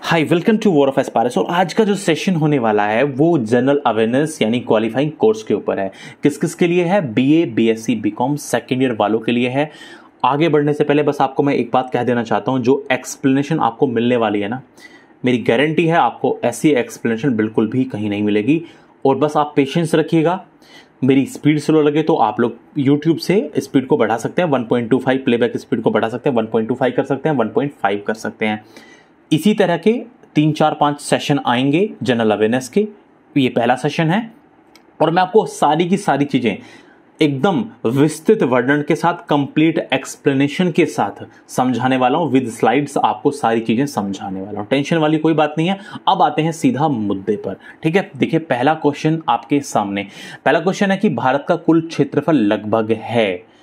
Hi, welcome to war of aspires. और आज का जो सेशन होने वाला है वो जनरल अवेयरनेस यानी क्वालिफाइंग कोर्स के ऊपर है। किस किस के लिए है? BA, BSc, BCom second year वालों के लिए है। आगे बढ़ने से पहले बस आपको मैं एक बात कह देना चाहता हूं, जो एक्सप्लेनेशन आपको मिलने वाली है ना, मेरी गारंटी है आपको ऐसी एक्सप्लेनेशन बिल्कुल भी कहीं नहीं मिलेगी। और बस आप पेशेंस रखिएगा। मेरी स्पीड स्लो लगे तो आप लोग YouTube से स्पीड को बढ़ा सकते हैं, 1.25 प्लेबैक स्पीड को बढ़ा सकते हैं, 1.25 कर सकते हैं, 1.5 कर सकते हैं। इसी तरह के 3, 4, 5 सेशन आएंगे जनरल अवेयरनेस के। ये पहला सेशन है और मैं आपको सारी की सारी चीजें एकदम विस्तृत वर्णन के साथ, कंप्लीट एक्सप्लेनेशन के साथ समझाने वाला हूं। विद स्लाइड्स आपको सारी चीजें समझाने वाला हूं। टेंशन वाली कोई बात नहीं है। अब आते हैं सीधा मुद्दे पर। ठीक है, देखिए पहला क्वेश्चन आपके सामने। पहला क्वेश्चन है कि भारत का कुल क्षेत्रफल लगभग है।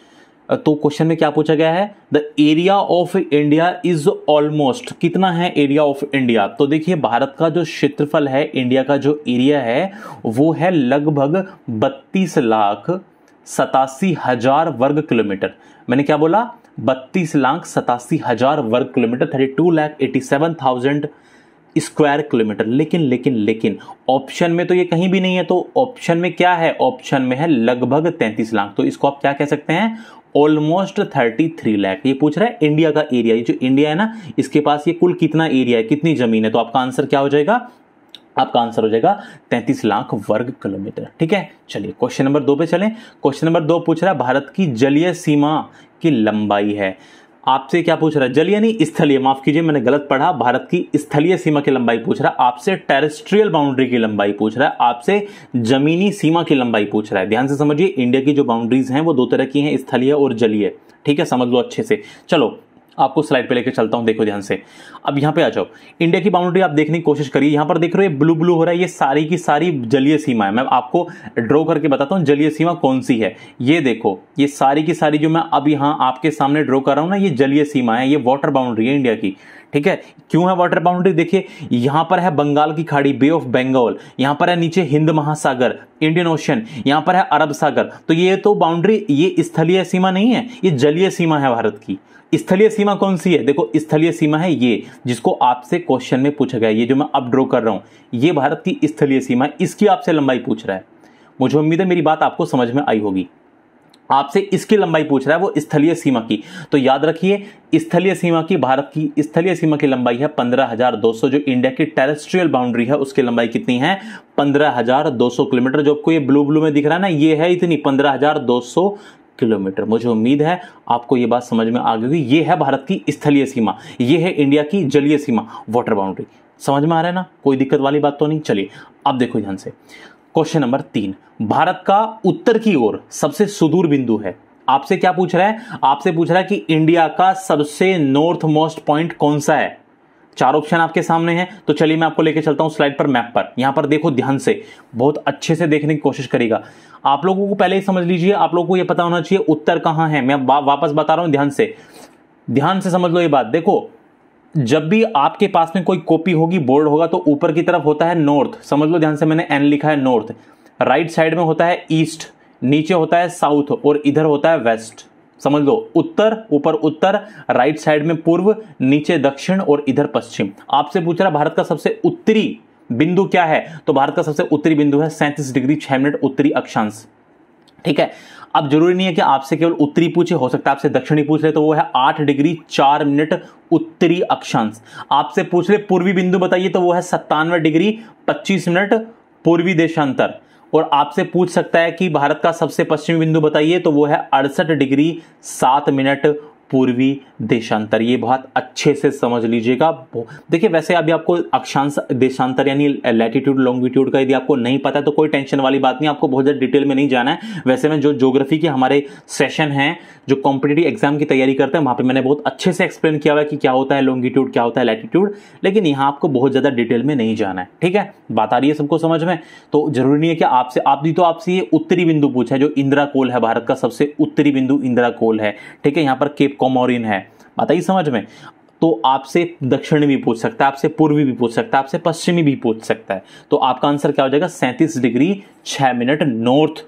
तो क्वेश्चन में क्या पूछा गया है? The area of India is almost, कितना है एरिया ऑफ इंडिया? तो देखिए भारत का जो क्षेत्रफल है, इंडिया का जो एरिया है वो है लगभग 32,87,000 वर्ग किलोमीटर। मैंने क्या बोला? 32,87,000 वर्ग किलोमीटर, 32,87,000 स्क्वायर किलोमीटर। लेकिन ऑप्शन में तो ये कहीं भी नहीं है। तो ऑप्शन में क्या है? ऑप्शन में है लगभग 33 लाख। तो इसको आप क्या कह सकते हैं? ऑलमोस्ट 33 लाख। ये पूछ रहा है इंडिया का एरिया। ये जो इंडिया है ना, इसके पास ये कुल कितना एरिया है, कितनी जमीन है? तो आपका आंसर क्या हो जाएगा? आपका आंसर हो जाएगा 33 लाख वर्ग किलोमीटर। ठीक है, चलिए क्वेश्चन नंबर 2 पे चलें। क्वेश्चन नंबर 2 पूछ रहा है भारत की जलीय सीमा की लंबाई है। आपसे क्या पूछ रहा है? जलीय नहीं, स्थलीय, माफ कीजिए मैंने गलत पढ़ा। भारत की स्थलीय सीमा की लंबाई पूछ रहा है आपसे। टेरेस्ट्रियल बाउंड्री की लंबाई पूछ रहा है आपसे। जमीनी सीमा की लंबाई पूछ रहा है। ध्यान से समझिए, इंडिया की जो बाउंड्रीज हैं वो दो तरह की हैं, स्थलीय और जलीय। ठीक है, समझ लो अच्छे से। चलो आपको स्लाइड पे लेके चलता हूं, देखो ध्यान से। अब यहां पे आ जाओ। इंडिया की बाउंड्री आप देखने की कोशिश करिए। यहां पर देख रहे हो ब्लू ब्लू हो रहा है, ये सारी की सारी जलीय सीमा है। मैं आपको ड्रॉ करके बताता हूं जलीय सीमा कौन सी है। ये देखो, ये सारी की सारी जो मैं अब यहां आपके सामने ड्रॉ कर रहा हूं ना, ये जलीय सीमा है, ये वाटर बाउंड्री है इंडिया की। ठीक है, क्यों है वाटर बाउंड्री? देखिए यहां पर है बंगाल की खाड़ी, बे ऑफ बंगाल, यहां पर है नीचे हिंद महासागर, इंडियन ओशन, यहां पर है अरब सागर। तो ये तो बाउंड्री, ये स्थलीय सीमा नहीं है, ये जलीय सीमा है भारत की। स्थलीय सीमा कौन सी है? देखो स्थलीय सीमा है ये, जिसको आपसे क्वेश्चन में पूछा गया। ये जो मैं अब ड्रॉ कर रहा हूं, ये भारत की स्थलीय सीमा है। इसकी आपसे लंबाई पूछ रहा है। मुझे उम्मीद है मेरी बात आपको समझ में आई होगी। आपसे इसकी लंबाई पूछ रहा है, वो स्थलीय सीमा की। तो याद रखिए, स्थलीय सीमा की, भारत की स्थलीय सीमा की लंबाई है 15,200। जो इंडिया की टेरेस्ट्रियल बाउंड्री है उसकी लंबाई कितनी है? 15,200 किलोमीटर। जो आपको ये ब्लू ब्लू में दिख रहा है ना, ये है इतनी 15,200 किलोमीटर। मुझे उम्मीद है आपको ये बात समझ में आ गई होगी। ये है भारत की स्थलीय सीमा, ये है इंडिया की जलीय सीमा, वाटर बाउंड्री। समझ में आ रहा है ना? कोई दिक्कत वाली बात तो नहीं। चलिए अब देखो ध्यान से। क्वेश्चन नंबर 3, भारत का उत्तर की ओर सबसे सुदूर बिंदु है। आपसे क्या पूछ रहा है? आपसे पूछ रहा है कि इंडिया का सबसे नॉर्थ मोस्ट पॉइंट कौन सा है। 4 ऑप्शन आपके सामने हैं। तो चलिए मैं आपको लेके चलता हूं स्लाइड पर, मैप पर। यहां पर देखो ध्यान से, बहुत अच्छे से देखने की कोशिश करिएगा। आप लोगों को पहले ही समझ लीजिए, आप लोगों को यह पता होना चाहिए उत्तर कहां है। मैं वापस बता रहा हूं, ध्यान से समझ लो ये बात। देखो, जब भी आपके पास में कोई कॉपी होगी, बोर्ड होगा, तो ऊपर की तरफ होता है नॉर्थ। समझ लो ध्यान से, मैंने एन लिखा है नॉर्थ। राइट साइड में होता है ईस्ट, नीचे होता है साउथ, और इधर होता है वेस्ट। समझ लो, उत्तर, ऊपर उत्तर, राइट साइड में पूर्व, नीचे दक्षिण, और इधर पश्चिम। आपसे पूछ रहा भारत का सबसे उत्तरी बिंदु क्या है? तो भारत का सबसे उत्तरी बिंदु है 37 डिग्री 6 मिनट उत्तरी अक्षांश। ठीक है, अब जरूरी नहीं है कि आपसे केवल उत्तरी पूछे, हो सकता है आपसे दक्षिणी पूछ ले, तो वो है 8 डिग्री 4 मिनट उत्तरी अक्षांश। आपसे पूछ ले पूर्वी बिंदु बताइए, तो वो है 97 डिग्री 25 मिनट पूर्वी देशांतर। और आपसे पूछ सकता है कि भारत का सबसे पश्चिमी बिंदु बताइए, तो वो है 68 डिग्री 7 मिनट पूर्वी देशांतर। ये बहुत अच्छे से समझ लीजिएगा। देखिए वैसे अभी आपको अक्षांश देशांतर यानी लैटिट्यूड लॉन्गिट्यूड का यदि आपको नहीं पता है तो कोई टेंशन वाली बात नहीं, आपको बहुत ज्यादा डिटेल में नहीं जाना है। वैसे में जो ज्योग्राफी के हमारे सेशन हैं, जो कॉम्पिटिटिव एग्जाम की तैयारी करते हैं, वहां पे मैंने बहुत अच्छे से एक्सप्लेन किया हुआ है कि क्या होता है लॉन्गिट्यूड, क्या होता है लैटिट्यूड। लेकिन यहाँ आपको बहुत ज्यादा डिटेल में नहीं जाना है। ठीक है, बात आ रही है सबको समझ में? तो जरूरी नहीं है कि आपसे ये उत्तरी बिंदु पूछा है, जो इंदिरा कोल है, भारत का सबसे उत्तरी बिंदु इंदिरा कोल है। ठीक है, यहाँ पर केप कोमोरिन है। बात आई समझ में? तो आपसे दक्षिणी भी पूछ सकता है, आपसे पूर्वी भी पूछ सकता है, आपसे पश्चिमी भी पूछ सकता है। तो आपका आंसर क्या हो जाएगा? 37 डिग्री 6 मिनट नॉर्थ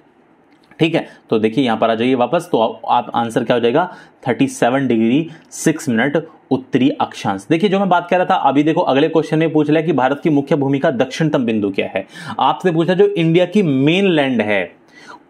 ठीक है, तो देखिए यहां पर आ जाइए वापस, तो आप आंसर क्या हो जाएगा 37 डिग्री 6 मिनट उत्तरी अक्षांश। देखिए जो मैं बात कर रहा था अभी, देखो अगले क्वेश्चन में पूछ लिया कि भारत की मुख्य भूमि का दक्षिणतम बिंदु क्या है। आपसे पूछा जो इंडिया की मेन लैंड है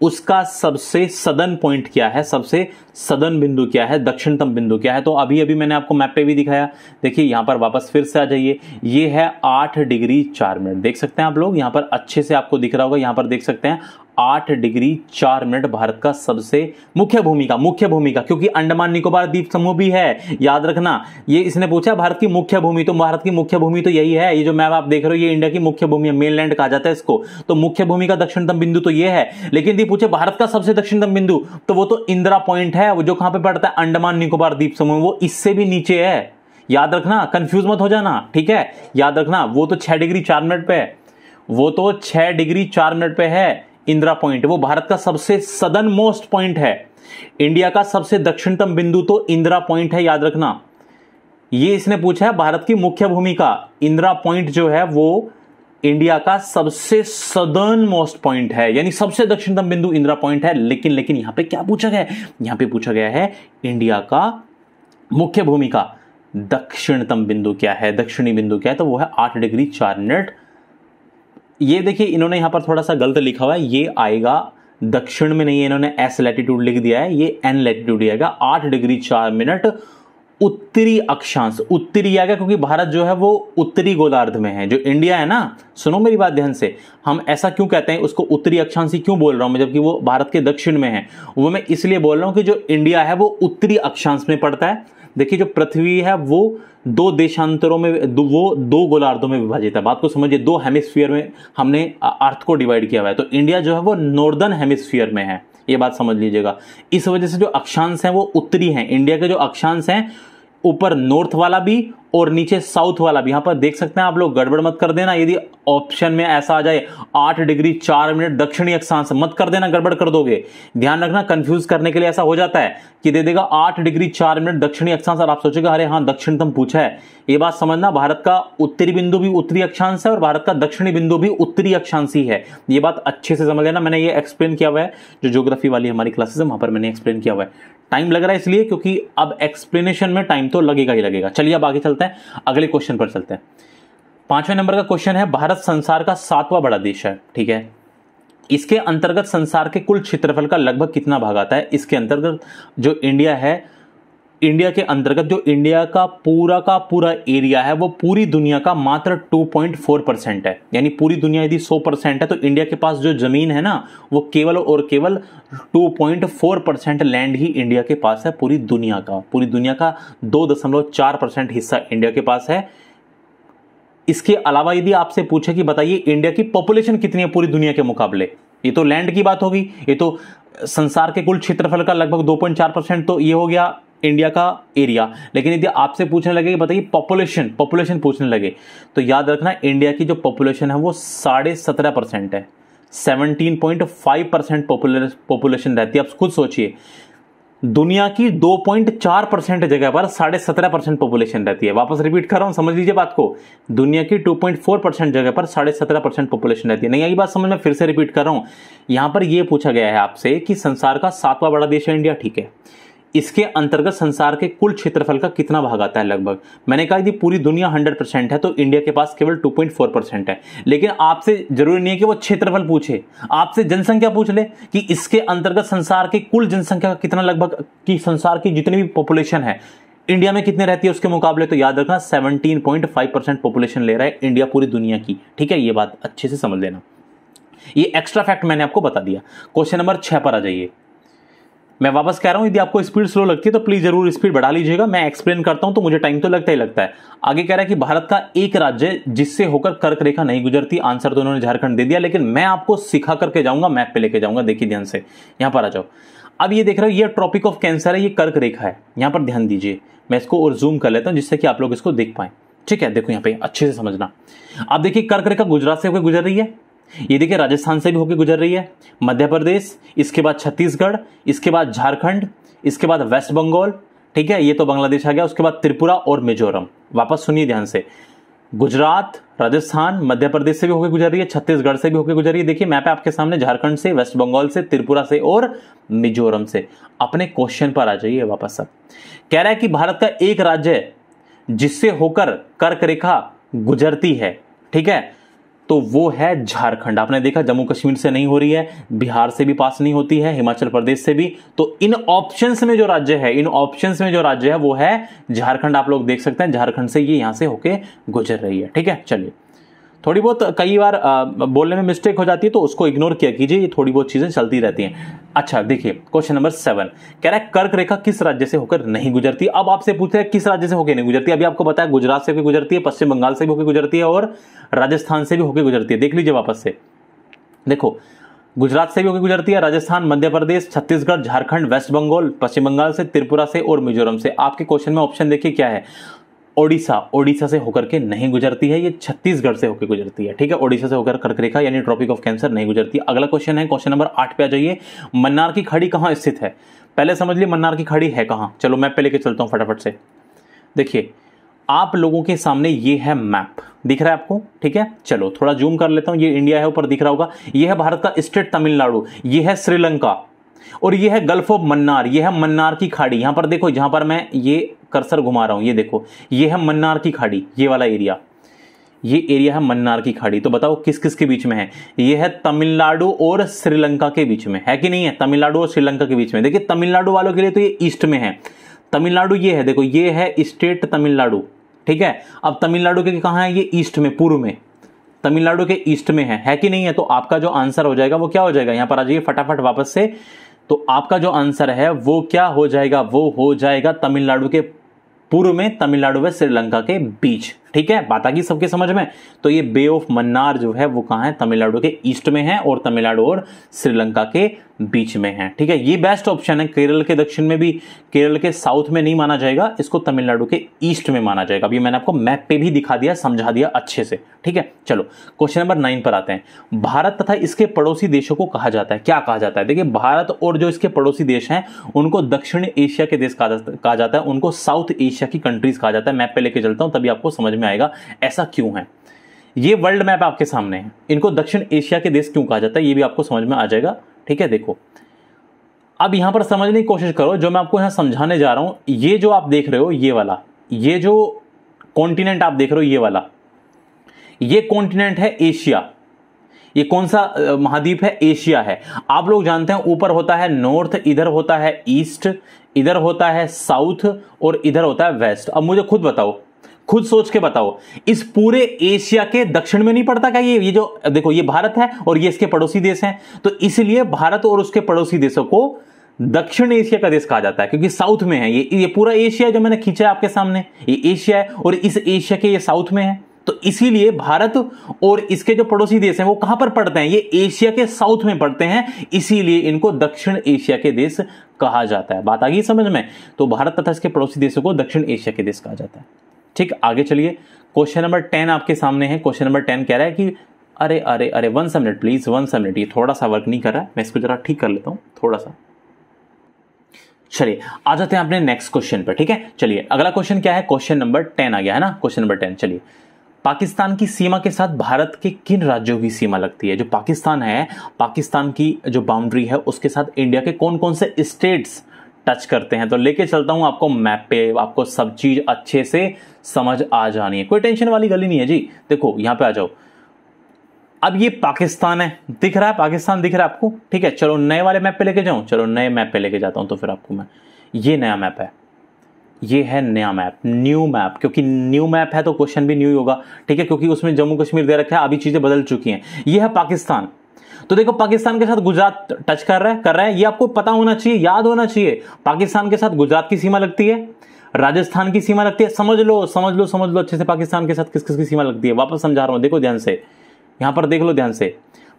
उसका सबसे सदर्न पॉइंट क्या है, सबसे सदर्न बिंदु क्या है, दक्षिणतम बिंदु क्या है। तो अभी अभी मैंने आपको मैप पे भी दिखाया। देखिए यहां पर वापस फिर से आ जाइए, ये है 8 डिग्री 4 मिनट, देख सकते हैं आप लोग यहां पर अच्छे से आपको दिख रहा होगा, यहां पर देख सकते हैं 8 डिग्री 4 मिनट भारत का सबसे मुख्य भूमि का, क्योंकि अंडमान निकोबार द्वीप समूह भी है, याद रखना। ये इसने पूछा भारत की मुख्य भूमि, तो भारत की मुख्य भूमि तो यही है, ये जो मैप आप देख रहे हो ये इंडिया की मुख्य भूमि है, मेनलैंड कहा जाता है इसको। तो मुख्य भूमि का दक्षिणतम बिंदु तो ये है, लेकिन ये पूछे भारत का सबसे दक्षिणतम बिंदु, तो वो तो इंदिरा पॉइंट है, वो जो कहां पे पड़ता है अंडमान निकोबार द्वीप समूह, वो इससे भी नीचे है, याद रखना, कंफ्यूज मत हो जाना, ठीक है, याद रखना। वो तो 6 डिग्री 4 मिनट पे है, वो तो 6 डिग्री 4 मिनट पे है इंदिरा पॉइंट, वो भारत का सबसे सदर्न मोस्ट पॉइंट है। इंडिया का सबसे दक्षिणतम बिंदु तो इंदिरा पॉइंट है, याद रखना। ये इसने पूछा है भारत की मुख्य भूमि का, इंदिरा पॉइंट जो है वो इंडिया का सबसे सदर्न मोस्ट पॉइंट है, यानी सबसे दक्षिणतम बिंदु इंदिरा पॉइंट है। लेकिन यहां पे क्या पूछा गया है, यहां पे पूछा गया है इंडिया का मुख्य भूमि का दक्षिणतम बिंदु क्या है, दक्षिणी बिंदु क्या है, तो वो है 8 डिग्री 4 मिनट। ये देखिए इन्होंने यहां पर थोड़ा सा गलत लिखा हुआ है, ये आएगा दक्षिण में नहीं है, इन्होंने एस लैटिट्यूड लिख दिया है, ये एन लैटिट्यूड आएगा। 8 डिग्री 4 मिनट उत्तरी अक्षांश, उत्तरी आएगा क्योंकि भारत जो है वो उत्तरी गोलार्ध में है। जो इंडिया है ना, सुनो मेरी बात ध्यान से, हम ऐसा क्यों कहते हैं उसको उत्तरी अक्षांशी क्यों बोल रहा हूं मैं, जबकि वो भारत के दक्षिण में है, वो मैं इसलिए बोल रहा हूं कि जो इंडिया है वो उत्तरी अक्षांश में पड़ता है। देखिए जो पृथ्वी है वो 2 देशांतरों में, वो 2 गोलार्धों में विभाजित है, बात को समझिए, 2 हेमिस्फीयर में हमने अर्थ को डिवाइड किया हुआ है। तो इंडिया जो है वो नॉर्दर्न हेमिस्फीयर में है, ये बात समझ लीजिएगा। इस वजह से जो अक्षांश है वो उत्तरी हैं, इंडिया के जो अक्षांश हैं ऊपर नॉर्थ वाला भी और नीचे साउथ वाला भी। यहां पर देख सकते हैं आप लोग, गड़बड़ मत कर देना, यदि ऑप्शन में ऐसा आ जाए 8 डिग्री 4 मिनट दक्षिणी अक्षांश, मत कर देना, गड़बड़ कर दोगे। ध्यान रखना, कंफ्यूज करने के लिए ऐसा हो जाता है कि दे देगा 8 डिग्री 4 मिनट दक्षिणी अक्षांश और आप सोचेगा अरे हाँ दक्षिणतम पूछा है। ये बात समझना, भारत का उत्तरी बिंदु भी उत्तरी अक्षांश है और भारत का दक्षिणी बिंदु भी उत्तरी अक्षांशी है। ये बात अच्छे से समझ लेना, मैंने ये एक्सप्लेन किया हुआ है, जो ज्योग्राफी वाली हमारी क्लासेस है वहां पर मैंने एक्सप्लेन किया हुआ है। टाइम लग रहा है इसलिए क्योंकि अब एक्सप्लेनेशन में टाइम तो लगेगा ही लगेगा। चलिए अब आगे चलते हैं, अगले क्वेश्चन पर चलते हैं। 5वें नंबर का क्वेश्चन है, भारत संसार का 7वां बड़ा देश है, ठीक है, इसके अंतर्गत संसार के कुल क्षेत्रफल का लगभग कितना भाग आता है। इसके अंतर्गत जो इंडिया है, इंडिया के अंतर्गत जो इंडिया का पूरा एरिया है वो पूरी दुनिया का मात्र 2.4% है, यानी पूरी दुनिया यदि 100% है तो इंडिया के पास जो जमीन है ना वो केवल और केवल 2.4% लैंड ही इंडिया के पास है पूरी दुनिया का 2.4% हिस्सा इंडिया के पास है। इसके अलावा यदि आपसे पूछे कि बताइए इंडिया की पॉपुलेशन कितनी है पूरी दुनिया के मुकाबले, ये तो लैंड की बात होगी, ये तो संसार के कुल क्षेत्रफल का लगभग 2.4%, तो ये हो गया इंडिया का एरिया। लेकिन यदि आपसे पूछने लगे कि बताइए पॉपुलेशन पूछने लगे, तो याद रखना इंडिया की जो पॉपुलेशन है वो 17.5% है, 17.5% पॉपुलेशन रहती है। आप खुद सोचिए, दुनिया की 2.4% जगह पर 17.5% पॉपुलेशन रहती है। वापस रिपीट कर रहा हूं, समझ लीजिए बात को, दुनिया की 2.4% जगह पर 17.5% पॉपुलेशन रहती है। नहीं आई बात समझ में, फिर से रिपीट कर रहा हूं। यहां पर यह पूछा गया है आपसे कि संसार का 7वां बड़ा देश है इंडिया, ठीक है, इसके अंतर्गत संसार के कुल क्षेत्रफल का कितना भाग आता है लगभग। मैंने कहा यदि पूरी दुनिया 100% है तो इंडिया के पास केवल 2.4% है। लेकिन आपसे जरूरी नहीं है कि वो क्षेत्रफल पूछे, आपसे जनसंख्या पूछ ले कि इसके अंतर्गत संसार के कुल जनसंख्या का कितना लगभग, कि संसार की जितनी भी पॉपुलेशन है इंडिया में कितने रहती है उसके मुकाबले, तो याद रखना 17.5% पॉपुलेशन ले रहा है इंडिया पूरी दुनिया की, ठीक है, ये बात अच्छे से समझ लेना। ये एक्स्ट्रा फैक्ट मैंने आपको बता दिया। क्वेश्चन नंबर 6 पर आ जाइए। मैं वापस कह रहा हूं, यदि आपको स्पीड स्लो लगती है तो प्लीज जरूर स्पीड बढ़ा लीजिएगा, मैं एक्सप्लेन करता हूं तो मुझे टाइम तो लगता ही लगता है। आगे कह रहा है कि भारत का एक राज्य जिससे होकर कर्क रेखा नहीं गुजरती, आंसर तो उन्होंने झारखंड दे दिया, लेकिन मैं आपको सिखा करके जाऊंगा, मैप पे लेके जाऊंगा। देखिए ध्यान से, यहां पर आ जाओ। अब ये देख रहे हो, ये ट्रॉपिक ऑफ कैंसर है, ये कर्क रेखा है, यहां पर ध्यान दीजिए। मैं इसको और जूम कर लेता हूं जिससे कि आप लोग इसको देख पाए, ठीक है। देखो यहां पे अच्छे से समझना। अब देखिए कर्क रेखा गुजरात से होकर गुजर रही है, ये देखिए राजस्थान से भी होकर गुजर रही है, मध्य प्रदेश, इसके बाद छत्तीसगढ़, इसके बाद झारखंड, इसके बाद वेस्ट बंगाल, ठीक है, ये तो बांग्लादेश आ गया, उसके बाद त्रिपुरा और मिजोरम। वापस सुनिए ध्यान से, गुजरात, राजस्थान मध्य प्रदेश से भी होकर गुजर रही है, छत्तीसगढ़ से भी होकर गुजर रही है। देखिए मैप है आपके सामने, झारखंड से, वेस्ट बंगाल से, त्रिपुरा से और मिजोरम से। अपने क्वेश्चन पर आ जाइए वापस। अब कह रहा है कि भारत का एक राज्य है जिससे होकर कर्क रेखा गुजरती है, ठीक है, तो वो है झारखंड। आपने देखा जम्मू कश्मीर से नहीं हो रही है, बिहार से भी पास नहीं होती है, हिमाचल प्रदेश से भी। तो इन ऑप्शंस में जो राज्य है, इन ऑप्शंस में जो राज्य है वो है झारखंड। आप लोग देख सकते हैं झारखंड से ये यहां से होके गुजर रही है, ठीक है। चलिए, थोड़ी बहुत कई बार बोलने में मिस्टेक हो जाती है तो उसको इग्नोर किया कीजिए, ये थोड़ी बहुत चीजें चलती रहती हैं। अच्छा देखिए क्वेश्चन नंबर 7 कह रहा है कर्क रेखा किस राज्य से होकर नहीं गुजरती। अब आपसे पूछ रहे हैं किस राज्य से होकर नहीं गुजरती। अभी आपको बताया गुजरात से होकर गुजरती है, पश्चिम बंगाल से भी होकर गुजरती है और राजस्थान से भी होकर गुजरती है। देख लीजिए वापस से, देखो गुजरात से भी होकर गुजरती है, राजस्थान, मध्य प्रदेश, छत्तीसगढ़, झारखंड, वेस्ट बंगाल, पश्चिम बंगाल से, त्रिपुरा से और मिजोरम से। आपके क्वेश्चन में ऑप्शन देखिए क्या है, ओडिशा। ओडिशा से होकर के नहीं गुजरती है, ये छत्तीसगढ़ से होकर गुजरती है, ठीक है। ओडिशा से होकर कर्क रेखा यानी ट्रॉपिक ऑफ कैंसर नहीं गुजरती। अगला क्वेश्चन है क्वेश्चन नंबर 8 पे आ जाइए। मन्नार की खाड़ी कहां स्थित है। पहले समझ लिए मन्नार की खाड़ी है कहां। चलो मैप पे लेके चलता हूं फटाफट से। देखिए आप लोगों के सामने ये है मैप, दिख रहा है आपको, ठीक है। चलो थोड़ा जूम कर लेता हूं, ये इंडिया है, ऊपर दिख रहा होगा। ये है भारत का स्टेट तमिलनाडु, ये है श्रीलंका और ये है गल्फ ऑफ मन्नार, ये है मन्नार की खाड़ी। यहां पर देखो, जहां पर मैं ये कर्सर घुमा रहा हूं, ये देखो, ये है मन्नार की खाड़ी, ये वाला एरिया, ये एरिया है मन्नार की खाड़ी। तो बताओ किस किस के बीच में है। ये है तमिलनाडु और श्रीलंका के बीच में है कि नहीं है, तमिलनाडु और श्रीलंका के बीच में। देखिए तमिलनाडु वालों के लिए तो ये ईस्ट में है, तमिलनाडु ये है, देखो ये है स्टेट तमिलनाडु, ठीक है। अब तमिलनाडु के कहां है, ये ईस्ट में, पूर्व में, तमिलनाडु के ईस्ट में है कि नहीं है। तो आपका जो आंसर हो जाएगा वो क्या हो जाएगा, यहां पर आ जाइए फटाफट वापस से। तो आपका जो आंसर है वो क्या हो जाएगा, वो हो जाएगा तमिलनाडु के पूर्व में, तमिलनाडु व श्रीलंका के बीच, ठीक है। बात आ गई सबके समझ में। तो ये बे ऑफ मन्नार जो है वो कहां है, तमिलनाडु के ईस्ट में है और तमिलनाडु और श्रीलंका के बीच में है, ठीक है। ये बेस्ट ऑप्शन है। केरल के दक्षिण में भी, केरल के साउथ में नहीं माना जाएगा, इसको तमिलनाडु के ईस्ट में माना जाएगा। अभी मैंने आपको मैप पे भी दिखा दिया, समझा दिया अच्छे से, ठीक है। चलो क्वेश्चन नंबर 9 पर आते हैं। भारत तथा इसके पड़ोसी देशों को कहा जाता है, क्या कहा जाता है। देखिए भारत और जो इसके पड़ोसी देश हैं उनको दक्षिण एशिया के देश कहा जाता है, उनको साउथ एशिया की कंट्रीज कहा जाता है। मैप पे लेके चलता हूं तभी आपको समझ में आएगा ऐसा क्यों है। ये वर्ल्ड मैप आपके सामने है, इनको दक्षिण एशिया के देश क्यों कहा जाता है ये भी आपको समझ में आ जाएगा, ठीक है। देखो अब यहां पर समझने की कोशिश करो, जो मैं आपको यहां समझाने जा रहा हूं, ये जो आप देख रहे हो, ये वाला, ये जो कॉन्टिनेंट आप देख रहे हो, ये वाला, ये कॉन्टिनेंट है एशिया। ये कौन सा महाद्वीप है, एशिया है। आप लोग जानते हैं ऊपर होता है नॉर्थ, इधर होता है ईस्ट, इधर होता है साउथ और इधर होता है वेस्ट। अब मुझे खुद बताओ, खुद सोच के बताओ, इस पूरे एशिया के दक्षिण में नहीं पड़ता क्या ये जो देखो, ये भारत है और ये इसके पड़ोसी देश हैं। तो इसलिए भारत और उसके पड़ोसी देशों को दक्षिण एशिया का देश कहा जाता है, क्योंकि साउथ में है। ये पूरा एशिया जो मैंने खींचा है आपके सामने, ये एशिया है और इस एशिया के ये साउथ में है। तो इसीलिए भारत और इसके जो पड़ोसी देश हैं वो कहां पर पड़ते हैं, ये एशिया के साउथ में पड़ते हैं, इसीलिए इनको दक्षिण एशिया के देश कहा जाता है। बात आ गई समझ में। तो भारत तथा इसके पड़ोसी देशों को दक्षिण एशिया के देश कहा जाता है, ठीक। आगे चलिए, क्वेश्चन नंबर 10 आपके सामने है। क्वेश्चन नंबर 10 कह रहा है कि अरे अरे अरे 1 मिनट प्लीज, 1 मिनट, ये थोड़ा सा वर्क नहीं कर रहा है, मैं इसको जरा ठीक कर लेता हूं थोड़ा सा। चलिए आ जाते हैं अपने नेक्स्ट क्वेश्चन पर, ठीक है। चलिए अगला क्वेश्चन क्या है, क्वेश्चन नंबर 10 आ गया है ना, क्वेश्चन नंबर 10। चलिए, पाकिस्तान की सीमा के साथ भारत के किन राज्यों की सीमा लगती है। जो पाकिस्तान है, पाकिस्तान की जो बाउंड्री है उसके साथ इंडिया के कौन कौन से स्टेट्स टच करते हैं। तो लेके चलता हूं आपको मैप पे, आपको सब चीज अच्छे से समझ आ जानी है, कोई टेंशन वाली गली नहीं है जी। देखो यहां पे आ जाओ, अब ये पाकिस्तान है, दिख रहा है, पाकिस्तान दिख रहा है आपको, ठीक है। चलो नए वाले मैप पे लेके जाऊं, चलो नए मैप पे लेके जाता हूं तो फिर आपको मैं, ये नया मैप है, ये है नया मैप, न्यू मैप, क्योंकि न्यू मैप है तो क्वेश्चन भी न्यू ही होगा, ठीक है, क्योंकि उसमें जम्मू कश्मीर दे रखा है, अभी चीजें बदल चुकी हैं। ये है पाकिस्तान। तो देखो पाकिस्तान के साथ गुजरात टच कर रहा है, ये आपको पता होना चाहिए, याद होना चाहिए। पाकिस्तान के साथ गुजरात की सीमा लगती है, राजस्थान की सीमा लगती है। समझ लो अच्छे से, पाकिस्तान के साथ किस किस की सीमा लगती है, वापस समझा रहा हूं, देखो ध्यान से, यहां पर देख लो ध्यान से।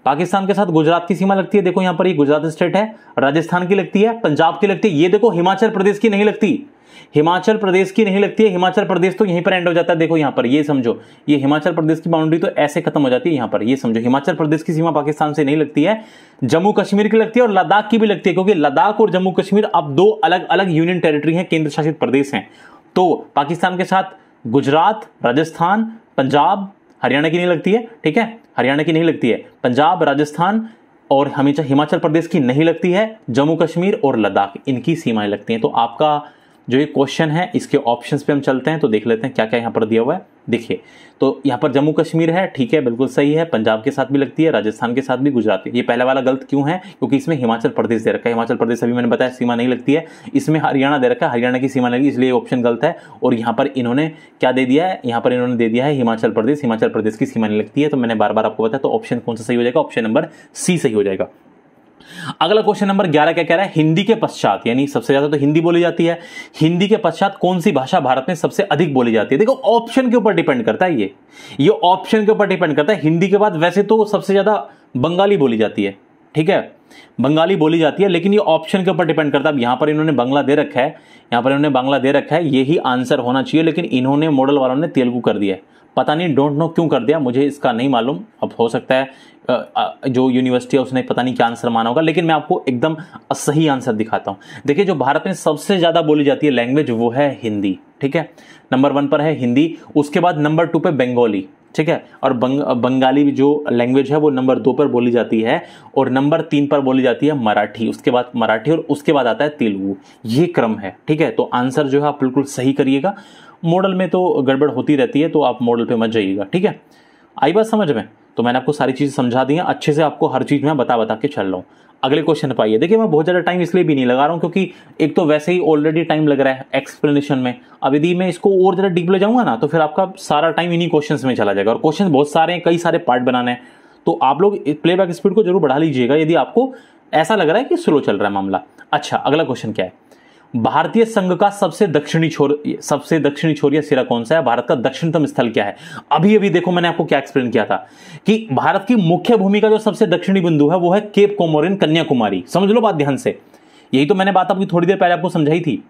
पाकिस्तान के साथ गुजरात की सीमा लगती है, देखो यहां पर ये गुजरात स्टेट है, राजस्थान की लगती है, पंजाब की लगती है। ये देखो हिमाचल प्रदेश की नहीं लगती, हिमाचल प्रदेश की नहीं लगती है, हिमाचल प्रदेश तो यहीं पर एंड हो जाता है। देखो यहां पर, ये समझो, ये हिमाचल प्रदेश की बाउंड्री तो ऐसे खत्म हो जाती है यहां पर, ये समझो हिमाचल प्रदेश की सीमा पाकिस्तान से नहीं लगती है, जम्मू कश्मीर की लगती है और लद्दाख की भी लगती है, क्योंकि लद्दाख और जम्मू कश्मीर अब दो अलग अलग यूनियन टेरिटरी हैं, केंद्र शासित प्रदेश हैं। तो पाकिस्तान के साथ गुजरात, राजस्थान, पंजाब, हरियाणा की नहीं लगती है, ठीक है, हरियाणा की नहीं लगती है, पंजाब, राजस्थान और हमेशा हिमाचल प्रदेश की नहीं लगती है, जम्मू कश्मीर और लद्दाख इनकी सीमाएं लगती हैं। तो आपका जो ये क्वेश्चन है इसके ऑप्शंस पे हम चलते हैं, तो देख लेते हैं क्या क्या यहाँ पर दिया हुआ है। देखिए, तो यहाँ पर जम्मू कश्मीर है, ठीक है, बिल्कुल सही है, पंजाब के साथ भी लगती है, राजस्थान के साथ भी, गुजरात के। ये पहला वाला गलत क्यों है? क्योंकि इसमें हिमाचल प्रदेश दे रखा है, हिमाचल प्रदेश अभी मैंने बताया सीमा नहीं लगती है, इसमें हरियाणा दे रखा है, हरियाणा की सीमा लगी, इसलिए ऑप्शन गलत है। और यहाँ पर इन्होंने क्या दे दिया है? यहाँ पर इन्होंने दे दिया है हिमाचल प्रदेश, हिमाचल प्रदेश की सीमा नहीं लगती है। तो मैंने बार बार आपको बताया, तो ऑप्शन कौन सा सही हो जाएगा? ऑप्शन नंबर सी सही हो जाएगा। अगला क्वेश्चन नंबर 11 क्या कह रहा है? हिंदी के पश्चात, यानी सबसे ज्यादा तो हिंदी बोली जाती है, हिंदी के पश्चात कौन सी भाषा भारत में सबसे अधिक बोली जाती है? देखो, ऑप्शन के ऊपर डिपेंड करता है, ये ऑप्शन के ऊपर डिपेंड करता है। हिंदी के बाद वैसे तो सबसे ज्यादा बंगाली बोली जाती है, ठीक है, बंगाली बोली जाती है, लेकिन ये ऑप्शन के ऊपर डिपेंड करता है। अब यहां पर इन्होंने बांग्ला दे रखा है, यहां पर इन्होंने बांग्ला दे रखा है, यही आंसर होना चाहिए, लेकिन इन्होंने मॉडल वालों ने तेलुगु कर दिया है। पता नहीं, डोंट नो क्यों कर दिया, मुझे इसका नहीं मालूम। अब हो सकता है जो यूनिवर्सिटी है उसने पता नहीं क्या आंसर माना होगा, लेकिन मैं आपको एकदम सही आंसर दिखाता हूं। देखिए, जो भारत में सबसे ज्यादा बोली जाती है लैंग्वेज वो है हिंदी, ठीक है, नंबर 1 पर है हिंदी, उसके बाद नंबर 2 पे बंगाली, ठीक है, और बंगाली जो लैंग्वेज है वो नंबर 2 पर बोली जाती है, और नंबर 3 पर बोली जाती है मराठी, उसके बाद मराठी, और उसके बाद आता है तेलुगु। ये क्रम है, ठीक है। तो आंसर जो है आप बिल्कुल सही करिएगा। मॉडल में तो गड़बड़ होती रहती है, तो आप मॉडल पे मत जाइएगा, ठीक है। आई बात समझ में? तो मैंने आपको सारी चीजें समझा दी हैं, अच्छे से आपको हर चीज मैं बता के चल रहा हूं। अगले क्वेश्चन पे आइए। देखिए, मैं बहुत ज्यादा टाइम इसलिए भी नहीं लगा रहा हूं क्योंकि एक तो वैसे ही ऑलरेडी टाइम लग रहा है एक्सप्लेनेशन में। अब यदि मैं इसको और ज्यादा डीप ले जाऊंगा ना, तो फिर आपका सारा टाइम इन्हीं क्वेश्चंस में चला जाएगा, और क्वेश्चन बहुत सारे हैं, कई सारे पार्ट बनाने हैं। तो आप लोग प्लेबैक स्पीड को जरूर बढ़ा लीजिएगा यदि आपको ऐसा लग रहा है कि स्लो चल रहा है मामला। अच्छा, अगला क्वेश्चन क्या है? भारतीय संघ का सबसे दक्षिणी छोर या सिरा कौन सा है? भारत का दक्षिणतम स्थल क्या है? अभी देखो, मैंने आपको क्या एक्सप्लेन किया था कि भारत की मुख्य भूमि का जो सबसे दक्षिणी बिंदु है वो है केप कोमोरिन, कन्याकुमारी। समझ लो बात ध्यान से, यही तो मैंने बात आपकी थोड़ी देर पहले आपको समझाई थी।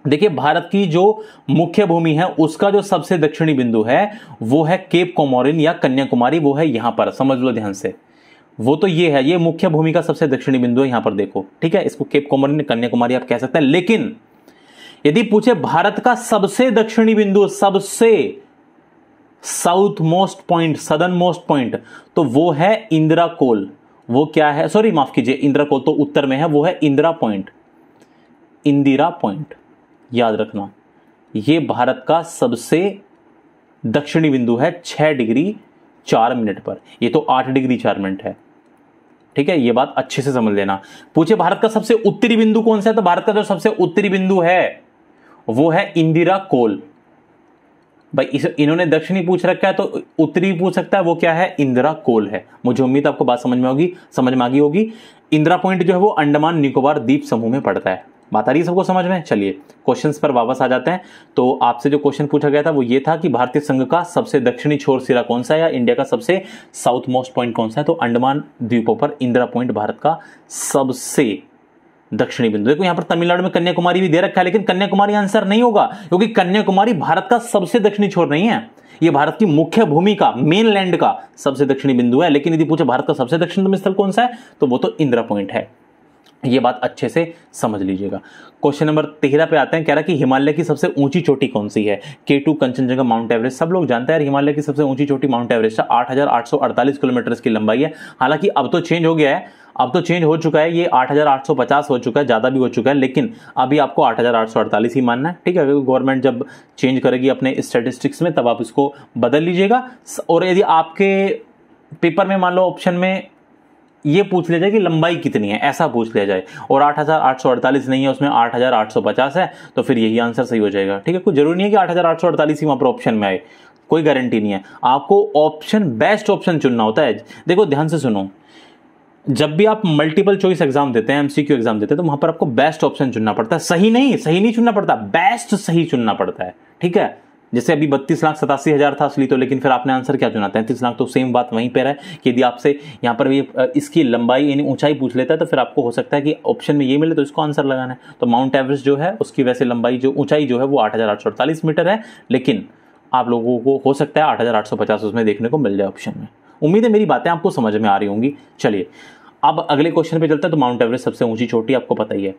देखिए, भारत की जो मुख्य भूमि है उसका जो सबसे दक्षिणी बिंदु है वो है केप कोमोरिन या कन्याकुमारी, वो है यहां पर। समझ लो ध्यान से, वो तो ये है, ये मुख्य भूमि का सबसे दक्षिणी बिंदु है, यहां पर देखो, ठीक है। इसको केप कोमोरिन, कन्याकुमारी आप कह सकते हैं। लेकिन यदि पूछे भारत का सबसे दक्षिणी बिंदु, सबसे south most point, southern most point, तो वो है इंदिरा कोल। वो क्या है? सॉरी, माफ कीजिए, इंदिरा कोल तो उत्तर में है, वो है इंदिरा पॉइंट। इंदिरा पॉइंट याद रखना, ये भारत का सबसे दक्षिणी बिंदु है 6 डिग्री 4 मिनट पर। ये तो 8 डिग्री 4 मिनट है, ठीक है। ये बात अच्छे से समझ लेना। पूछे भारत का सबसे उत्तरी बिंदु कौन सा है, तो भारत का जो सबसे उत्तरी बिंदु है वो है इंदिरा कोल। भाई इन्होंने दक्षिणी पूछ रखा है, तो उत्तरी पूछ सकता है, वो क्या है? इंदिरा कोल है। मुझे उम्मीद आपको बात समझ में आ गई होगी। इंदिरा पॉइंट जो है वो अंडमान निकोबार द्वीप समूह में पड़ता है। बात आ रही है सबको समझ में? चलिए क्वेश्चंस पर वापस आ जाते हैं। तो आपसे जो क्वेश्चन पूछा गया था वो ये था कि भारतीय संघ का सबसे दक्षिणी छोर सिरा कौन सा है, या इंडिया का सबसे साउथ मोस्ट पॉइंट कौन सा है? तो अंडमान द्वीपों पर इंदिरा पॉइंट भारत का सबसे दक्षिणी बिंदु। देखो, यहां पर तमिलनाडु में कन्याकुमारी भी दे रखा है, लेकिन कन्याकुमारी आंसर नहीं होगा, क्योंकि कन्याकुमारी भारत का सबसे दक्षिणी छोर नहीं है, ये भारत की मुख्य भूमि का, मेन लैंड का सबसे दक्षिणी बिंदु है। लेकिन यदि पूछे भारत का सबसे दक्षिणतम स्थल कौन सा है, तो वो तो इंदिरा पॉइंट है। ये बात अच्छे से समझ लीजिएगा। क्वेश्चन नंबर 13 पे आते हैं। कह रहा है कि हिमालय की सबसे ऊंची चोटी कौन सी है? K2, Kanchenjunga, mount Everest. सब लोग जानते हैं यार, हिमालय की सबसे ऊंची चोटी माउंट एवरेस्ट है। 8,848 किलोमीटर इसकी लंबाई है। हालांकि अब तो चेंज हो गया है, अब तो चेंज हो चुका है, ये 8,850 हो चुका है, ज्यादा भी हो चुका है, लेकिन अभी आपको 8,848 ही मानना है, ठीक है। गवर्नमेंट जब चेंज करेगी अपने स्टैटिस्टिक्स में तब आप इसको बदल लीजिएगा। और यदि आपके पेपर में मान लो ऑप्शन में ये पूछ लिया जाए कि लंबाई कितनी है, ऐसा पूछ लिया जाए, और 8,848 नहीं है, उसमें 8,850 है, तो फिर यही आंसर सही हो जाएगा, ठीक है। कोई जरूरी नहीं है कि 8,848 ही वहां पर ऑप्शन में आए, कोई गारंटी नहीं है। आपको ऑप्शन, बेस्ट ऑप्शन चुनना होता है। देखो ध्यान से सुनो, जब भी आप मल्टीपल चॉइस एग्जाम देते हैं, एमसीक्यू एग्जाम देते हैं, तो वहां पर आपको बेस्ट ऑप्शन चुनना पड़ता है। सही नहीं चुनना पड़ता, बेस्ट सही चुनना पड़ता है, ठीक है। जैसे अभी 32,87,000 था असली तो, लेकिन फिर आपने आंसर क्या चुना? 33 लाख। तो सेम बात वहीं पर है कि यदि आपसे यहाँ पर भी इसकी लंबाई यानी ऊंचाई पूछ लेता है, तो फिर आपको हो सकता है कि ऑप्शन में ये मिले तो इसको आंसर लगाना है। तो माउंट एवरेस्ट जो है उसकी वैसे लंबाई, जो ऊंचाई जो है वो 8,848 मीटर है, लेकिन आप लोगों को हो सकता है 8,850 उसमें देखने को मिल जाए ऑप्शन में। उम्मीद है मेरी बातें आपको समझ में आ रही होंगी। चलिए अब अगले क्वेश्चन पे चलते हैं। तो माउंट एवरेस्ट सबसे ऊंची चोटी आपको पता ही है।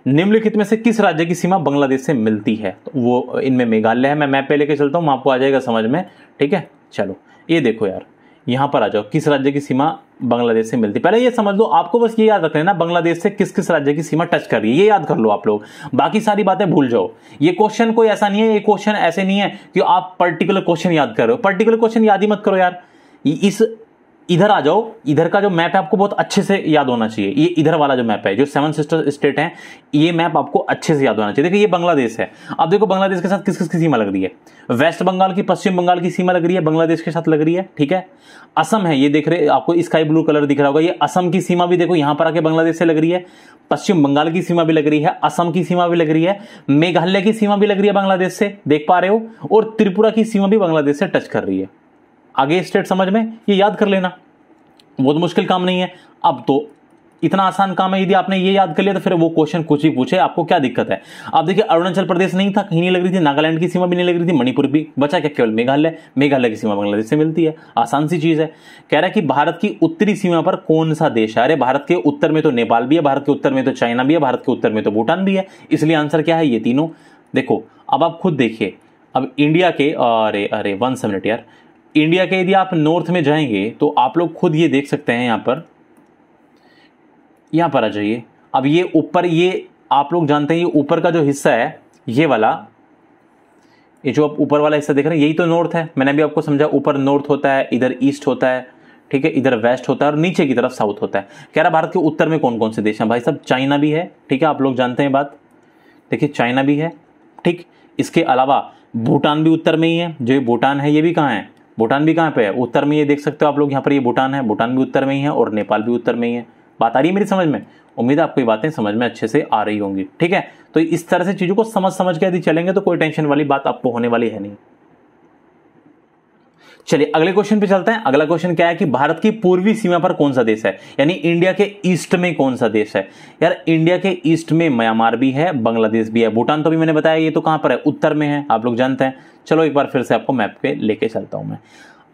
निम्नलिखित में से किस राज्य की सीमा बांग्लादेश से मिलती है? तो वो इनमें मेघालय है। मैं मैप पे लेके चलता हूं, आपको आ जाएगा समझ में, ठीक है। चलो ये देखो यार, यहां पर आ जाओ, किस राज्य की सीमा बांग्लादेश से मिलती है। पहले ये समझ लो, आपको बस ये याद रख लेना बांग्लादेश से किस किस राज्य की सीमा टच कर रही है, ये याद कर लो आप लोग, बाकी सारी बातें भूल जाओ। ये क्वेश्चन कोई ऐसा नहीं है, ये क्वेश्चन ऐसे नहीं है कि आप पर्टिकुलर क्वेश्चन याद कर रहे हो, पर्टिकुलर क्वेश्चन याद ही मत करो यार। इस इधर आ जाओ, इधर का जो मैप है आपको बहुत अच्छे से याद होना चाहिए। ये इधर वाला जो मैप है, जो 7 सिस्टर स्टेट है, ये मैप आपको अच्छे से याद होना चाहिए। देखो ये बांग्लादेश है, अब देखो बांग्लादेश के साथ किस किस की सीमा लग रही है। वेस्ट बंगाल की, पश्चिम बंगाल की सीमा लग रही है, बांग्लादेश के साथ लग रही है, ठीक है। असम है, ये देख रहे आपको स्काई ब्लू कलर दिख रहा होगा, ये असम की सीमा भी देखो यहां पर आके बांग्लादेश से लग रही है। पश्चिम बंगाल की सीमा भी लग रही है, असम की सीमा भी लग रही है, मेघालय की सीमा भी लग रही है बांग्लादेश से, देख पा रहे हो, और त्रिपुरा की सीमा भी बांग्लादेश से टच कर रही है। आगे स्टेट समझ में, ये याद कर लेना, बहुत मुश्किल काम नहीं है। अब तो इतना आसान काम है, यदि आपने ये याद कर लिया तो फिर वो क्वेश्चन कुछ ही पूछे, आपको क्या दिक्कत है। आप देखिए अरुणाचल प्रदेश नहीं था, कहीं नहीं लग रही थी, नागालैंड की सीमा भी नहीं लग रही थी, मणिपुर भी बचा क्या, केवल मेघालय। मेघालय की सीमा बांग्लादेश से मिलती है, आसान सी चीज है। कह रहा है कि भारत की उत्तरी सीमा पर कौन सा देश है। अरे भारत के उत्तर में तो नेपाल भी है, भारत के उत्तर में तो चाइना भी है, भारत के उत्तर में तो भूटान भी है, इसलिए आंसर क्या है, ये तीनों। देखो अब आप खुद देखिए, अब इंडिया के, अरे 1 मिनट यार, इंडिया के यदि आप नॉर्थ में जाएंगे तो आप लोग खुद ये देख सकते हैं, यहां पर आ जाइए। अब ये ऊपर, ये आप लोग जानते हैं, ये ऊपर का जो हिस्सा है, ये वाला, ये जो आप ऊपर वाला हिस्सा देख रहे हैं, यही तो नॉर्थ है। मैंने भी आपको समझा, ऊपर नॉर्थ होता है, इधर ईस्ट होता है, ठीक है, इधर वेस्ट होता है और नीचे की तरफ साउथ होता है। कह रहा भारत के उत्तर में कौन कौन से देश हैं भाई साहब, चाइना भी है, ठीक है, आप लोग जानते हैं बात, देखिए चाइना भी है, ठीक। इसके अलावा भूटान भी उत्तर में ही है, जो ये भूटान है ये भी कहाँ है, भूटान भी कहाँ पे है, उत्तर में, ये देख सकते हो आप लोग यहाँ पर, ये भूटान है, भूटान भी उत्तर में ही है, और नेपाल भी उत्तर में ही है। बात आ रही है मेरी समझ में, उम्मीद है आपको ये बातें समझ में अच्छे से आ रही होंगी, ठीक है। तो इस तरह से चीजों को समझ के यदि चलेंगे तो कोई टेंशन वाली बात आपको होने वाली है नहीं। चलिए अगले क्वेश्चन पे चलते हैं। अगला क्वेश्चन क्या है कि भारत की पूर्वी सीमा पर कौन सा देश है, यानी इंडिया के ईस्ट में कौन सा देश है। यार इंडिया के ईस्ट में म्यांमार भी है, बांग्लादेश भी है, भूटान तो भी मैंने बताया, ये तो कहां पर है, उत्तर में है, आप लोग जानते हैं। चलो एक बार फिर से आपको मैप पे लेके चलता हूं मैं।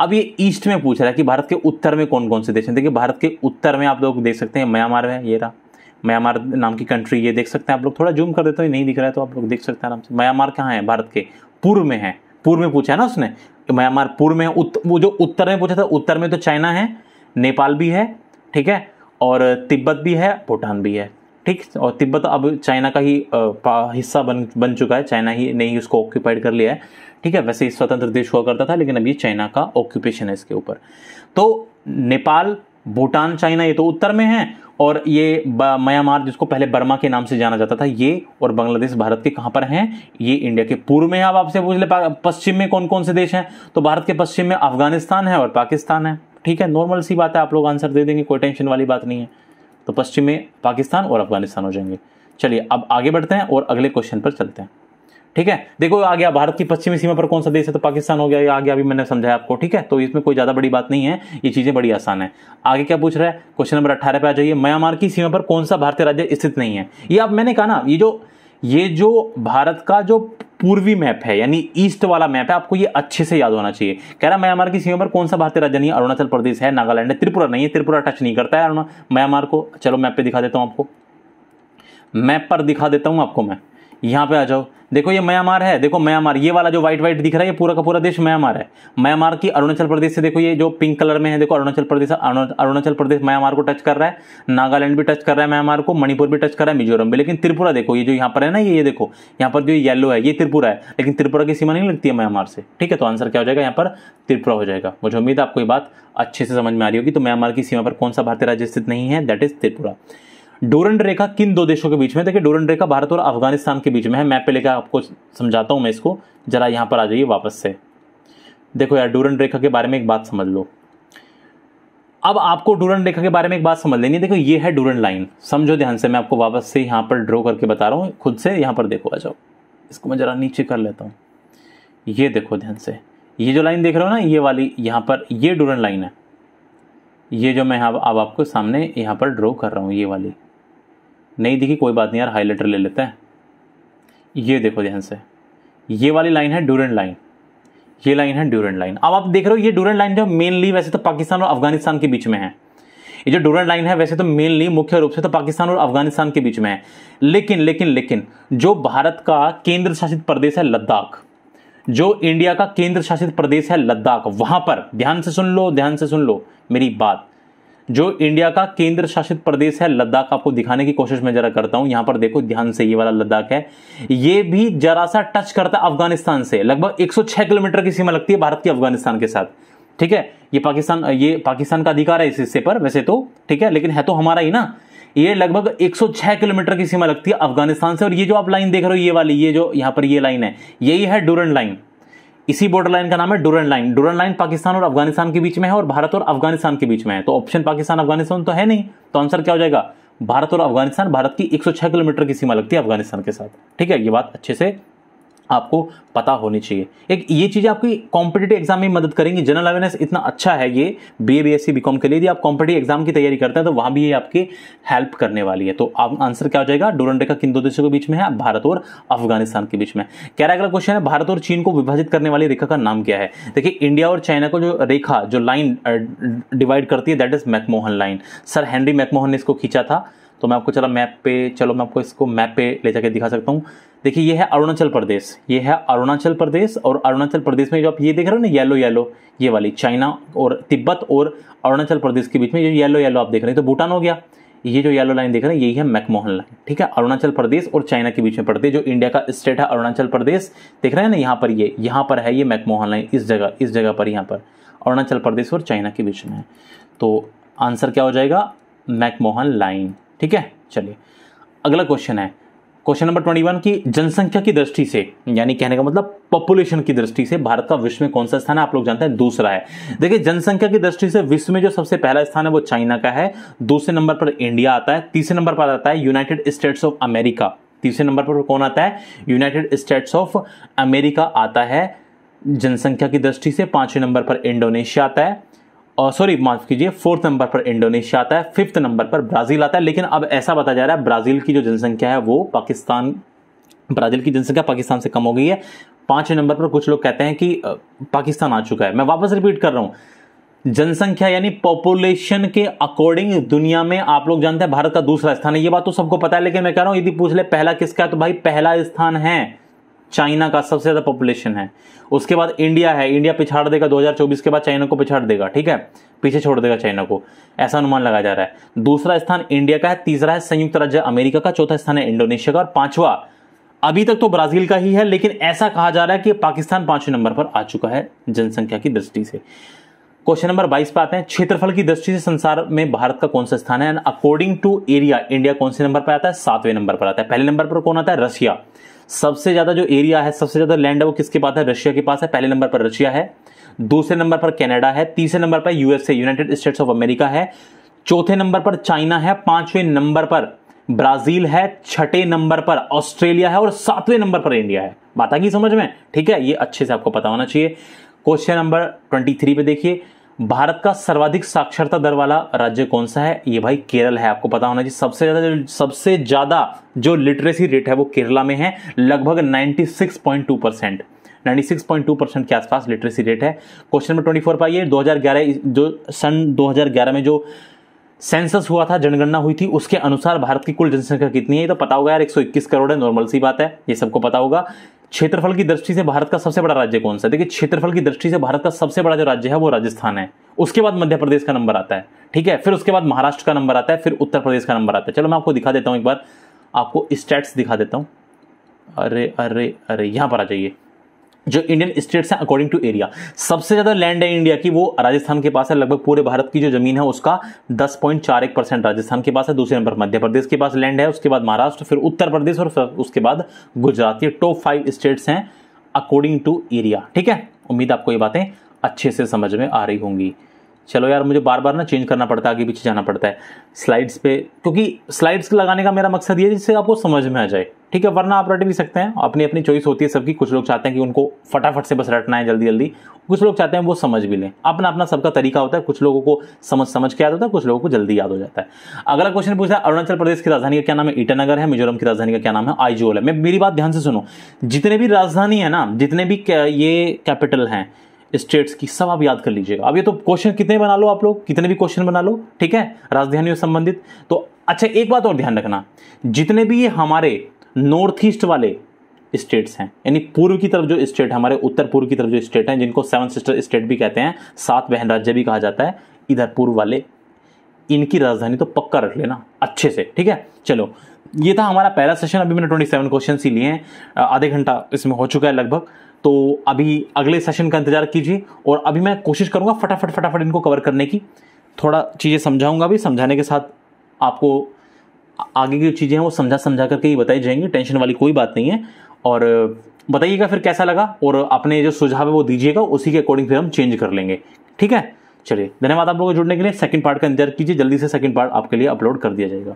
अब ये ईस्ट में पूछ रहा है कि भारत के उत्तर में कौन कौन से देश हैं। देखिए भारत के उत्तर में आप लोग देख सकते हैं म्यांमार है, ये रहा म्यांमार नाम की कंट्री, ये देख सकते हैं आप लोग, थोड़ा जूम कर देते हो, नहीं दिख रहा है तो आप लोग देख सकते हैं आराम से। म्यांमार कहाँ है, भारत के पूर्व में है, पूर्व में पूछा है ना उसने, म्यांमार पूर्व में है। वो जो उत्तर में पूछा था, उत्तर में तो चाइना है, नेपाल भी है, ठीक है, और तिब्बत भी है, भूटान भी है, ठीक। और तिब्बत अब चाइना का ही हिस्सा बन चुका है, चाइना ही ने ही उसको ऑक्यूपाइड कर लिया है, ठीक है। वैसे स्वतंत्र देश हुआ करता था, लेकिन अब ये चाइना का ऑक्यूपेशन है इसके ऊपर। तो नेपाल, भूटान, चाइना ये तो उत्तर में है, और ये म्यांमार जिसको पहले बर्मा के नाम से जाना जाता था, ये और बांग्लादेश भारत के कहां पर हैं, ये इंडिया के पूर्व में है। अब आपसे पूछ ले पश्चिम में कौन कौन से देश हैं, तो भारत के पश्चिम में अफगानिस्तान है और पाकिस्तान है, ठीक है। नॉर्मल सी बात है, आप लोग आंसर दे देंगे, कोई टेंशन वाली बात नहीं है। तो पश्चिम में पाकिस्तान और अफगानिस्तान हो जाएंगे। चलिए अब आगे बढ़ते हैं और अगले क्वेश्चन पर चलते हैं, ठीक है। देखो आ गया भारत की पश्चिमी सीमा पर कौन सा देश है, तो पाकिस्तान हो गया, ये आ गया, अभी मैंने समझाया आपको, ठीक है। तो इसमें कोई ज्यादा बड़ी बात नहीं है, ये चीजें बड़ी आसान है। आगे क्या पूछ रहा है, क्वेश्चन नंबर 18 पे आ जाइए। म्यांमार की सीमा पर कौन सा भारतीय राज्य स्थित नहीं है। ये अब मैंने कहा ना, ये जो भारत का जो पूर्वी मैप है, यानी ईस्ट वाला मैप है, आपको ये अच्छे से याद होना चाहिए। कह रहा म्यांमार की सीमा पर कौन सा भारतीय राज्य नहीं है, अरुणाचल प्रदेश है, नागालैंड है, त्रिपुरा नहीं है, त्रिपुरा टच नहीं करता है म्यांमार को। चलो मैप पे दिखा देता हूं आपको, मैप पर दिखा देता हूं आपको मैं, यहां पे आ जाओ। देखो ये म्यांमार है, देखो म्यांमार, ये वाला जो व्हाइट व्हाइट दिख रहा है, ये पूरा का पूरा देश म्यांमार है। म्यांमार की अरुणाचल प्रदेश से, देखो ये जो पिंक कलर में है, देखो अरुणाचल प्रदेश म्यांमार को टच कर रहा है, नागालैंड भी टच कर रहा है म्यांमार को, मणिपुर भी टच कर रहा है, मिजोरम भी। लेकिन त्रिपुरा देखो, ये जो यहाँ पर है ना, ये देखो यहाँ पर जो येलो है, ये त्रिपुरा है, लेकिन त्रिपुरा की सीमा नहीं लगती है म्यांमार से, ठीक है। तो आंसर क्या हो जाएगा, यहाँ पर त्रिपुरा हो जाएगा। मुझे उम्मीद है आपको ये बात अच्छे से समझ में आ रही होगी। तो म्यांमार की सीमा पर कौन सा भारतीय राज्य स्थित नहीं है, दैट इज त्रिपुरा। डोरंड रेखा किन दो देशों के बीच में, देखिए डोरंड रेखा भारत और अफगानिस्तान के बीच में है। मैप पे लेकर आपको समझाता हूं मैं इसको, जरा यहां पर आ जाइए वापस से। देखो यार डोरंड रेखा के बारे में एक बात समझ लो। अब आपको डोरंड रेखा के बारे में एक बात समझ लेनी है। देखो ये है डोरंड लाइन, समझो ध्यान से, मैं आपको वापस से यहां पर ड्रॉ करके बता रहा हूं खुद से। यहां पर देखो, आ जाओ, इसको मैं जरा नीचे कर लेता हूं। ये देखो ध्यान से, ये जो लाइन देख रहे हो ना, ये वाली, यहां पर ये डोरंड लाइन है, ये जो मैं अब आपको सामने यहां पर ड्रॉ कर रहा हूं। ये वाली नहीं दिखी, कोई बात नहीं यार, हाइलाइटर ले लेते हैं। ये देखो ध्यान से, ये वाली लाइन है डोरंड लाइन, ये लाइन है डोरंड लाइन। अब आप देख रहे हो ये डोरंड लाइन जो मेनली वैसे तो पाकिस्तान और अफगानिस्तान के बीच में है। ये जो डोरंड लाइन है वैसे तो मेनली मुख्य रूप से तो पाकिस्तान और अफगानिस्तान के बीच में है। लेकिन जो भारत का केंद्र शासित प्रदेश है लद्दाख, जो इंडिया का केंद्र शासित प्रदेश है लद्दाख, वहां पर ध्यान से सुन लो, ध्यान से सुन लो मेरी बात, जो इंडिया का केंद्र शासित प्रदेश है लद्दाख, आपको दिखाने की कोशिश मैं जरा करता हूं। यहां पर देखो ध्यान से, ये वाला लद्दाख है, ये भी जरा सा टच करता है अफगानिस्तान से, लगभग 106 किलोमीटर की सीमा लगती है भारत की अफगानिस्तान के साथ। ठीक है, ये पाकिस्तान का अधिकार है इस हिस्से पर वैसे तो, ठीक है, लेकिन है तो हमारा ही ना। ये लगभग 106 किलोमीटर की सीमा लगती है अफगानिस्तान से। और ये जो आप लाइन देख रहे हो, ये वाली, ये जो यहां पर ये लाइन है, यही है डूरंड लाइन। इसी बॉर्डर लाइन का नाम है Durand line. Durand line Pakistan और अफगानिस्तान के बीच में है और भारत और अफगानिस्तान के बीच में है। तो ऑप्शन पाकिस्तान अफगानिस्तान तो है नहीं, तो आंसर क्या हो जाएगा? भारत और अफगानिस्तान। भारत की 106 किलोमीटर की सीमा लगती है अफगानिस्तान के साथ। ठीक है, ये बात अच्छे से आपको पता होनी चाहिए। एक ये चीजें आपकी कॉम्पिटिटिव एग्जाम में मदद करेंगी। जनरल अवेयरनेस इतना अच्छा है ये बीए बीएससी बीकॉम के लिए, यदि आप कॉम्पिटिटिव एग्जाम की तैयारी करते हैं तो वहां भी ये आपकी हेल्प करने वाली है। तो आप आंसर क्या हो जाएगा? डूरंड रेखा किन दो देशों के बीच में है? भारत और अफगानिस्तान के बीच में। कह रहा है अगला क्वेश्चन है, भारत और चीन को विभाजित करने वाली रेखा का नाम क्या है? देखिए, इंडिया और चाइना को जो रेखा, जो लाइन डिवाइड करती है, that is McMahon line. Sir Henry McMahon ने इसको खींचा था। तो मैं आपको मैं आपको इसको मैप पे ले जाके दिखा सकता हूं। देखिए, ये है अरुणाचल प्रदेश, ये है अरुणाचल प्रदेश, और अरुणाचल प्रदेश में जो आप ये देख रहे हो ना येलो येलो, ये वाली चाइना और तिब्बत और अरुणाचल प्रदेश के बीच में जो येलो येलो आप देख रहे हैं, तो भूटान हो गया। ये जो येलो लाइन देख रहे हैं यही है मैकमोहन लाइन। ठीक है, अरुणाचल प्रदेश और चाइना के बीच में पड़ती है। जो इंडिया का स्टेट है अरुणाचल प्रदेश, देख रहे हैं ना, यहाँ पर है ये मैकमोहन लाइन, इस जगह पर, यहाँ पर अरुणाचल प्रदेश और चाइना के बीच में है। तो आंसर क्या हो जाएगा? McMahon line. ठीक है, चलिए अगला क्वेश्चन है, क्वेश्चन नंबर 21 की जनसंख्या की दृष्टि से, यानी कहने का मतलब पॉपुलेशन की दृष्टि से भारत का विश्व में कौन सा स्थान है? आप लोग जानते हैं दूसरा है। देखिए, जनसंख्या की दृष्टि से विश्व में जो सबसे पहला स्थान है वो चाइना का है, दूसरे नंबर पर इंडिया आता है, तीसरे नंबर पर आता है यूनाइटेड स्टेट्स ऑफ अमेरिका। तीसरे नंबर पर कौन आता है? यूनाइटेड स्टेट्स ऑफ अमेरिका आता है जनसंख्या की दृष्टि से। पांचवें नंबर पर इंडोनेशिया आता है, और सॉरी माफ कीजिए, फोर्थ नंबर पर इंडोनेशिया आता है, फिफ्थ नंबर पर ब्राजील आता है। लेकिन अब ऐसा बताया जा रहा है ब्राजील की जो जनसंख्या है वो ब्राजील की जनसंख्या पाकिस्तान से कम हो गई है। पांचवें नंबर पर कुछ लोग कहते हैं कि पाकिस्तान आ चुका है। मैं वापस रिपीट कर रहा हूं, जनसंख्या यानी पॉपुलेशन के अकॉर्डिंग दुनिया में आप लोग जानते हैं भारत का दूसरा स्थान है, ये बात तो सबको पता है। लेकिन मैं कह रहा हूं यदि पूछ ले पहला किसका है, तो भाई पहला स्थान है चाइना का, सबसे ज्यादा पॉपुलेशन है। उसके बाद इंडिया है, इंडिया पिछाड़ देगा 2024 के बाद, चाइना को पिछाड़ देगा। ठीक है, पीछे छोड़ देगा चाइना को, ऐसा अनुमान लगाया जा रहा है। दूसरा स्थान इंडिया का है, तीसरा है संयुक्त राज्य अमेरिका का, चौथा स्थान है इंडोनेशिया का, और पांचवा अभी तक तो ब्राजील का ही है, लेकिन ऐसा कहा जा रहा है कि पाकिस्तान पांचवें नंबर पर आ चुका है जनसंख्या की दृष्टि से। क्वेश्चन नंबर 22 पे आते हैं, क्षेत्रफल की दृष्टि से संसार में भारत का कौन सा स्थान है? अकॉर्डिंग टू एरिया इंडिया कौन से नंबर पर आता है? 7वें नंबर पर आता है। पहले नंबर पर कौन आता है? रशिया। सबसे ज्यादा जो एरिया है, सबसे ज्यादा लैंड है वो किसके पास है? रशिया के पास है। पहले नंबर पर रशिया है, दूसरे नंबर पर कनाडा है, तीसरे नंबर पर USA United states of America है, चौथे नंबर पर चाइना है, पांचवें नंबर पर ब्राजील है, छठे नंबर पर ऑस्ट्रेलिया है और सातवें नंबर पर इंडिया है। बात आ गई समझ में? ठीक है, ये अच्छे से आपको पता होना चाहिए। क्वेश्चन नंबर 23 पे देखिए, भारत का सर्वाधिक साक्षरता दर वाला राज्य कौन सा है? ये भाई केरल है, आपको पता होना चाहिए। सबसे ज्यादा जो लिटरेसी रेट है वो केरला में है, लगभग 96.2%, 96.2% के आसपास लिटरेसी रेट है। क्वेश्चन नंबर 24 पर आइए, 2011 जो सन 2011 में जो सेंसस हुआ था, जनगणना हुई थी, उसके अनुसार भारत की कुल जनसंख्या कितनी है? ये तो पता होगा यार, 121 करोड़ है, नॉर्मल सी बात है, ये सबको पता होगा। क्षेत्रफल की दृष्टि से भारत का सबसे बड़ा राज्य कौन सा है? देखिए, क्षेत्रफल की दृष्टि से भारत का सबसे बड़ा जो राज्य है वो राजस्थान है, उसके बाद मध्य प्रदेश का नंबर आता है। ठीक है, फिर उसके बाद महाराष्ट्र का नंबर आता है, फिर उत्तर प्रदेश का नंबर आता है। चलो मैं आपको दिखा देता हूं, एक बार आपको स्टैट्स दिखा देता हूं। अरे अरे अरे, यहां पर आ जाइए। जो इंडियन स्टेट्स हैं अकॉर्डिंग टू एरिया, सबसे ज्यादा लैंड है इंडिया की वो राजस्थान के पास है, लगभग पूरे भारत की जो जमीन है उसका 10.41% राजस्थान के पास है। दूसरे नंबर मध्य प्रदेश के पास लैंड है, उसके बाद महाराष्ट्र, फिर उत्तर प्रदेश और उसके बाद गुजरात। ये टॉप 5 स्टेट्स हैं अकॉर्डिंग टू एरिया। ठीक है, उम्मीद आपको ये बातें अच्छे से समझ में आ रही होंगी। चलो यार, मुझे बार बार ना चेंज करना पड़ता है, आगे पीछे जाना पड़ता है स्लाइड्स पे, क्योंकि स्लाइड्स लगाने का मेरा मकसद ये है जिससे आपको समझ में आ जाए। ठीक है, वरना आप रट भी सकते हैं, अपनी अपनी चॉइस होती है सबकी। कुछ लोग चाहते हैं कि उनको फटाफट से बस रटना है जल्दी जल्दी, कुछ लोग चाहते हैं वो समझ भी लें। अपना अपना सबका तरीका होता है, कुछ लोगों को समझ के याद होता है, कुछ लोगों को जल्दी याद हो जाता है। अगला क्वेश्चन पूछा है, अरुणाचल प्रदेश की राजधानी का क्या नाम है? ईटानगर है। मिजोरम की राजधानी का क्या नाम है? आइजोल है। मेरी बात ध्यान से सुनो, जितने भी राजधानी है ना, जितने भी ये कैपिटल हैं स्टेट्स की, सब आप याद कर लीजिएगा। अब ये तो क्वेश्चन कितने बना लो आप लोग, कितने भी क्वेश्चन बना लो, ठीक है, राजधानियों से संबंधित। तो अच्छा, एक बात और ध्यान रखना, जितने भी हमारे नॉर्थ ईस्ट वाले स्टेट्स हैं, यानी पूर्व की तरफ जो स्टेट, हमारे उत्तर पूर्व की तरफ जो स्टेट हैं, जिनको सेवन सिस्टर स्टेट भी कहते हैं, 7 बहन राज्य भी कहा जाता है, इधर पूर्व वाले, इनकी राजधानी तो पक्का रख लेना अच्छे से, ठीक है। चलो, ये था हमारा पहला सेशन। अभी मैंने 27 क्वेश्चन ही लिए हैं, आधे घंटा इसमें हो चुका है लगभग। तो अभी अगले सेशन का इंतजार कीजिए, और अभी मैं कोशिश करूंगा फटाफट इनको कवर करने की, थोड़ा चीज़ें समझाऊंगा भी, समझाने के साथ आपको आगे की चीज़ें हैं वो समझा करके ही बताई जाएंगी, टेंशन वाली कोई बात नहीं है। और बताइएगा फिर कैसा लगा, और अपने जो सुझाव है वो दीजिएगा, उसी के अकॉर्डिंग फिर हम चेंज कर लेंगे, ठीक है। चलिए, धन्यवाद आप लोगों को जुड़ने के लिए। सेकंड पार्ट का इंतजार कीजिए, जल्दी से सेकंड पार्ट आपके लिए अपलोड कर दिया जाएगा।